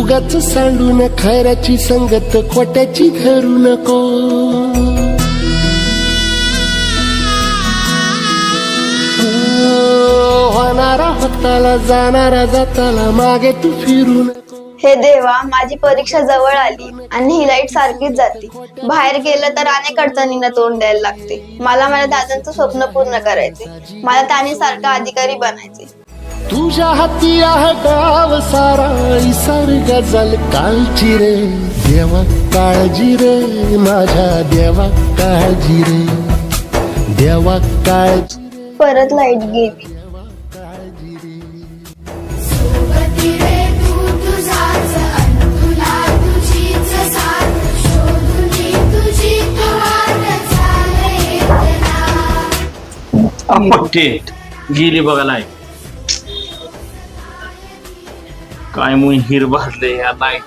उगाच सांडून खैराची संगत खोट्याची धरू नको. होणारा होताला जाणारा जाताला मागे तू फिरू नको. हे देवा, माझी परीक्षा जवळ आली आणि ही लाईट सारखीच जाते. बाहेर गेलं तर अनेक अडचणींना तोंड द्यायला लागते. मला माझ्या दादांचं स्वप्न पूर्ण करायचे. मला त्याने सारखा अधिकारी बनायचे. तुझ्या हाती आहे डाव सारा इसार गजल कालची रे. देवा काळजी रे माझ्या देवा काळजी रे. देवा काळजी. परत लाईट गेली. अपटेट गेली बघायला. काय म्हणून हिर भाजले या लाईट.